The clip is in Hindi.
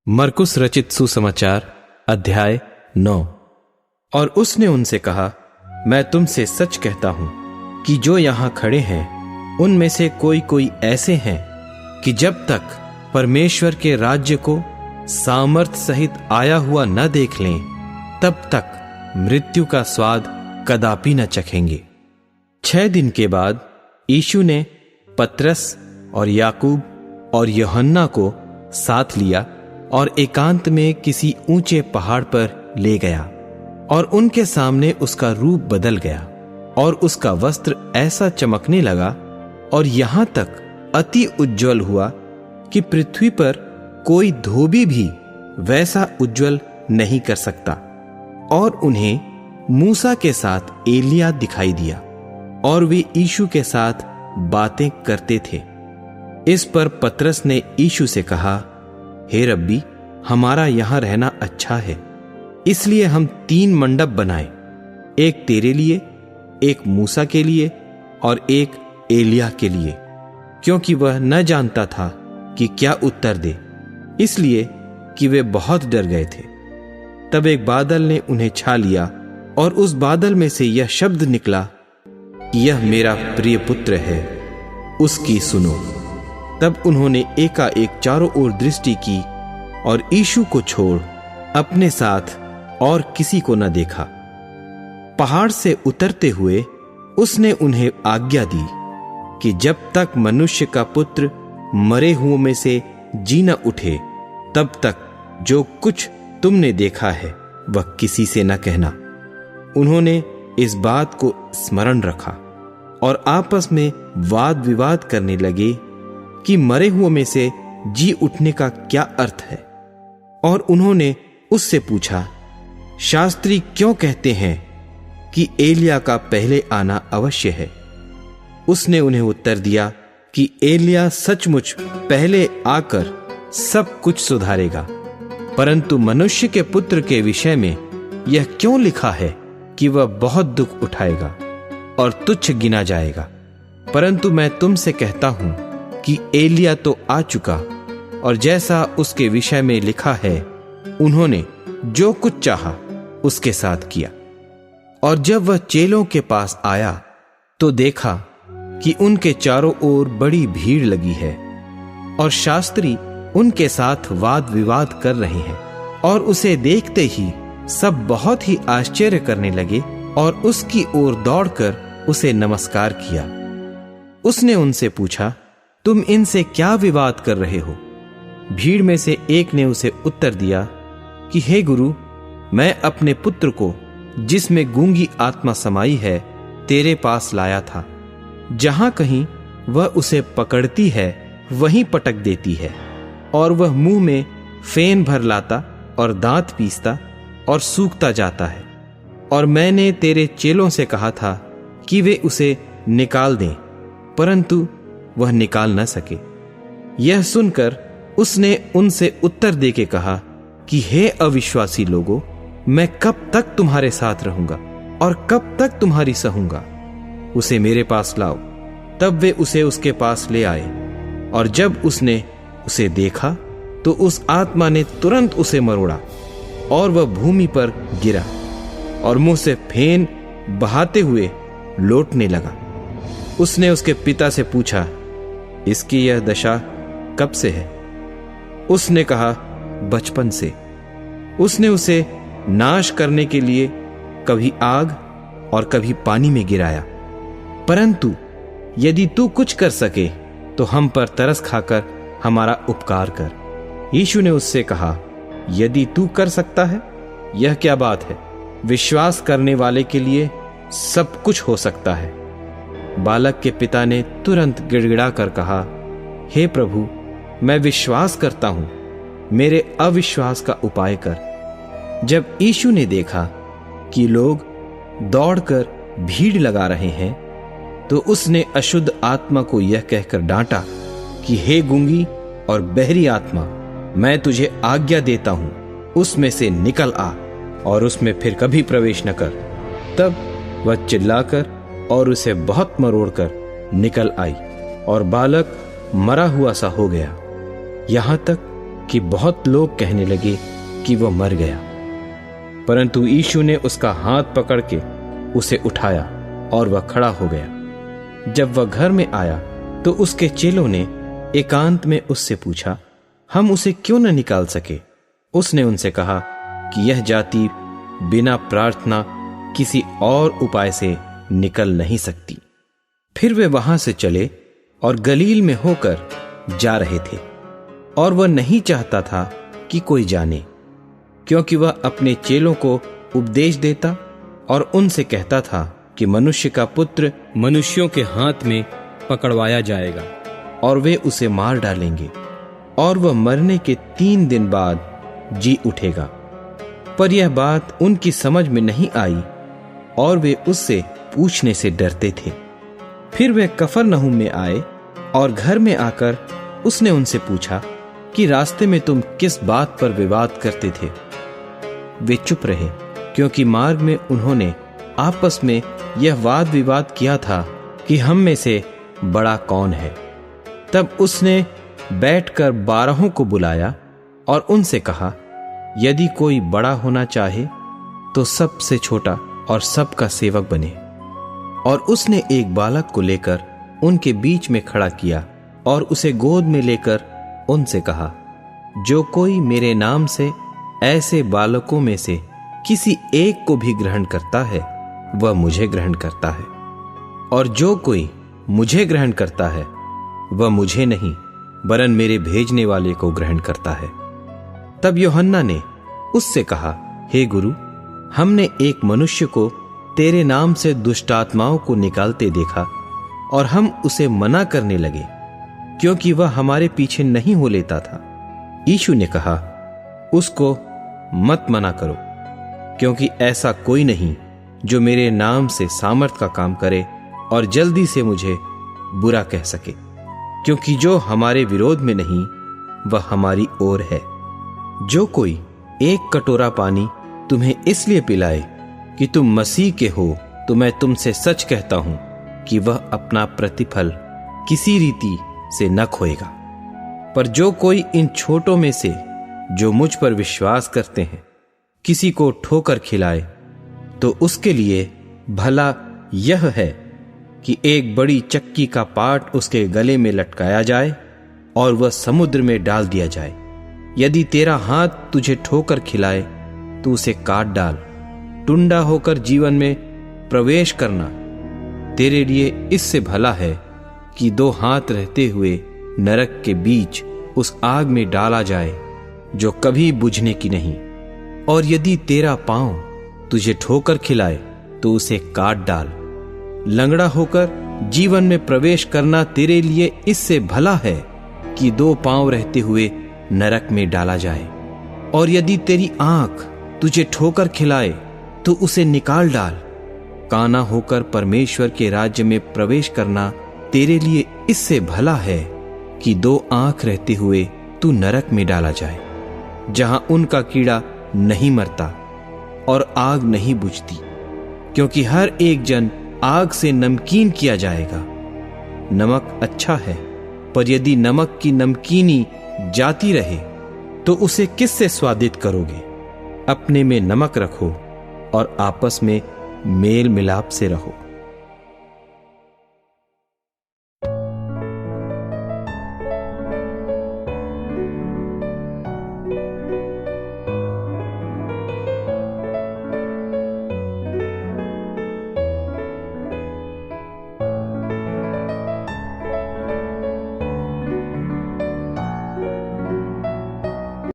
मरकुस रचित सुसमाचार अध्याय 9। और उसने उनसे कहा, मैं तुमसे सच कहता हूं कि जो यहां खड़े हैं उनमें से कोई ऐसे हैं कि जब तक परमेश्वर के राज्य को सामर्थ्य सहित आया हुआ न देख लें तब तक मृत्यु का स्वाद कदापि न चखेंगे। 6 दिन के बाद यीशु ने पतरस और याकूब और यूहन्ना को साथ लिया और एकांत में किसी ऊंचे पहाड़ पर ले गया और उनके सामने उसका रूप बदल गया और उसका वस्त्र ऐसा चमकने लगा और यहां तक अति उज्ज्वल हुआ कि पृथ्वी पर कोई धोबी भी वैसा उज्ज्वल नहीं कर सकता। और उन्हें मूसा के साथ एलिया दिखाई दिया और वे यीशु के साथ बातें करते थे। इस पर पतरस ने यीशु से कहा, हे रब्बी, हमारा यहां रहना अच्छा है, इसलिए हम 3 मंडप बनाए, एक तेरे लिए, एक मूसा के लिए और एक एलिया के लिए, क्योंकि वह न जानता था कि क्या उत्तर दे, इसलिए कि वे बहुत डर गए थे। तब एक बादल ने उन्हें छा लिया और उस बादल में से यह शब्द निकला, यह मेरा प्रिय पुत्र है, उसकी सुनो। तब उन्होंने एकाएक चारों ओर दृष्टि की और यीशु को छोड़ अपने साथ और किसी को न देखा। पहाड़ से उतरते हुए उसने उन्हें आज्ञा दी कि जब तक मनुष्य का पुत्र मरे हुओं में से जी न उठे तब तक जो कुछ तुमने देखा है वह किसी से न कहना। उन्होंने इस बात को स्मरण रखा और आपस में वाद विवाद करने लगे कि मरे हुओं में से जी उठने का क्या अर्थ है। और उन्होंने उससे पूछा, शास्त्री क्यों कहते हैं कि एलिया का पहले आना अवश्य है? उसने उन्हें उत्तर दिया कि एलिया सचमुच पहले आकर सब कुछ सुधारेगा, परंतु मनुष्य के पुत्र के विषय में यह क्यों लिखा है कि वह बहुत दुख उठाएगा और तुच्छ गिना जाएगा। परंतु मैं तुमसे कहता हूं कि एलिया तो आ चुका और जैसा उसके विषय में लिखा है उन्होंने जो कुछ चाहा उसके साथ किया। और जब वह चेलों के पास आया तो देखा कि उनके चारों ओर बड़ी भीड़ लगी है और शास्त्री उनके साथ वाद विवाद कर रहे हैं। और उसे देखते ही सब बहुत ही आश्चर्य करने लगे और उसकी ओर दौड़कर उसे नमस्कार किया। उसने उनसे पूछा, तुम इनसे क्या विवाद कर रहे हो? भीड़ में से एक ने उसे उत्तर दिया कि हे गुरु, मैं अपने पुत्र को जिसमें गूंगी आत्मा समाई है तेरे पास लाया था। जहां कहीं वह उसे पकड़ती है वहीं पटक देती है और वह मुंह में फेन भर लाता और दांत पीसता और सूखता जाता है। और मैंने तेरे चेलों से कहा था कि वे उसे निकाल दें, परंतु वह निकाल न सके। यह सुनकर उसने उनसे उत्तर देके कहा कि हे अविश्वासी लोगों, मैं कब तक तुम्हारे साथ रहूंगा और कब तक तुम्हारी सहूंगा? उसे मेरे पास लाओ। तब वे उसे उसके पास ले आए और जब उसने उसे देखा तो उस आत्मा ने तुरंत उसे मरोड़ा और वह भूमि पर गिरा और मुंह से फेन बहाते हुए लौटने लगा। उसने उसके पिता से पूछा, इसकी यह दशा कब से है? उसने कहा, बचपन से। उसने उसे नाश करने के लिए कभी आग और कभी पानी में गिराया। परंतु यदि तू कुछ कर सके तो हम पर तरस खाकर हमारा उपकार कर। यीशु ने उससे कहा, यदि तू कर सकता है, यह क्या बात है? विश्वास करने वाले के लिए सब कुछ हो सकता है। बालक के पिता ने तुरंत गिड़गिड़ा कर कहा, हे प्रभु, मैं विश्वास करता हूं, मेरे अविश्वास का उपाय कर। जब यीशु ने देखा कि लोग दौड़कर भीड़ लगा रहे हैं तो उसने अशुद्ध आत्मा को यह कहकर डांटा कि हे गूंगी और बहरी आत्मा, मैं तुझे आज्ञा देता हूं, उसमें से निकल आ और उसमें फिर कभी प्रवेश न कर। तब वह चिल्लाकर और उसे बहुत मरोड़कर निकल आई और बालक मरा हुआ सा हो गया। यहां तक कि बहुत लोग कहने लगे कि वह मर गया। परंतु यीशु ने उसका हाथ पकड़ के उसे उठाया और वह खड़ा हो गया। जब वह घर में आया तो उसके चेलों ने एकांत में उससे पूछा, हम उसे क्यों न निकाल सके? उसने उनसे कहा कि यह जाति बिना प्रार्थना किसी और उपाय से निकल नहीं सकती। फिर वे वहां से चले और गलील में होकर जा रहे थे, और वह नहीं चाहता था कि कोई जाने, क्योंकि वह अपने चेलों को उपदेश देता और उनसे कहता था कि मनुष्य का पुत्र मनुष्यों के हाथ में पकड़वाया जाएगा और वे उसे मार डालेंगे, और वह मरने के 3 दिन बाद जी उठेगा। पर यह बात उनकी समझ में नहीं आई और वे उससे पूछने से डरते थे। फिर वे कफरनहूम में आए और घर में आकर उसने उनसे पूछा कि रास्ते में तुम किस बात पर विवाद करते थे? वे चुप रहे, क्योंकि मार्ग में उन्होंने आपस में यह वाद विवाद किया था कि हम में से बड़ा कौन है। तब उसने बैठकर 12 को बुलाया और उनसे कहा, यदि कोई बड़ा होना चाहे तो सबसे छोटा और सबका सेवक बने। और उसने एक बालक को लेकर उनके बीच में खड़ा किया और उसे गोद में लेकर उनसे कहा, जो कोई मेरे नाम से ऐसे बालकों में से किसी एक को भी ग्रहण करता है वह मुझे ग्रहण करता है, और जो कोई मुझे ग्रहण करता है वह मुझे नहीं वरन मेरे भेजने वाले को ग्रहण करता है। तब यूहन्ना ने उससे कहा, हे गुरु, हमने एक मनुष्य को तेरे नाम से दुष्टात्माओं को निकालते देखा और हम उसे मना करने लगे, क्योंकि वह हमारे पीछे नहीं हो लेता था। यीशु ने कहा, उसको मत मना करो, क्योंकि ऐसा कोई नहीं जो मेरे नाम से सामर्थ का काम करे और जल्दी से मुझे बुरा कह सके, क्योंकि जो हमारे विरोध में नहीं वह हमारी ओर है। जो कोई एक कटोरा पानी तुम्हें इसलिए पिलाए कि तुम मसीह के हो, तो मैं तुमसे सच कहता हूं कि वह अपना प्रतिफल किसी रीति से न खोएगा। पर जो कोई इन छोटों में से जो मुझ पर विश्वास करते हैं किसी को ठोकर खिलाए, तो उसके लिए भला यह है कि एक बड़ी चक्की का पाट उसके गले में लटकाया जाए और वह समुद्र में डाल दिया जाए। यदि तेरा हाथ तुझे ठोकर खिलाए तो उसे काट डाल। टुंडा होकर जीवन में प्रवेश करना तेरे लिए इससे भला है कि 2 हाथ रहते हुए नरक के बीच उस आग में डाला जाए जो कभी बुझने की नहीं। और यदि तेरा पांव तुझे ठोकर खिलाए तो उसे काट डाल। लंगड़ा होकर जीवन में प्रवेश करना तेरे लिए इससे भला है कि 2 पांव रहते हुए नरक में डाला जाए। और यदि तेरी आंख तुझे ठोकर खिलाए तो उसे निकाल डाल। काना होकर परमेश्वर के राज्य में प्रवेश करना तेरे लिए इससे भला है कि 2 आंख रहते हुए तू नरक में डाला जाए, जहां उनका कीड़ा नहीं मरता और आग नहीं बुझती, क्योंकि हर एक जन आग से नमकीन किया जाएगा। नमक अच्छा है, पर यदि नमक की नमकीनी जाती रहे तो उसे किससे स्वादिष्ट करोगे? अपने में नमक रखो और आपस में मेल मिलाप से रहो।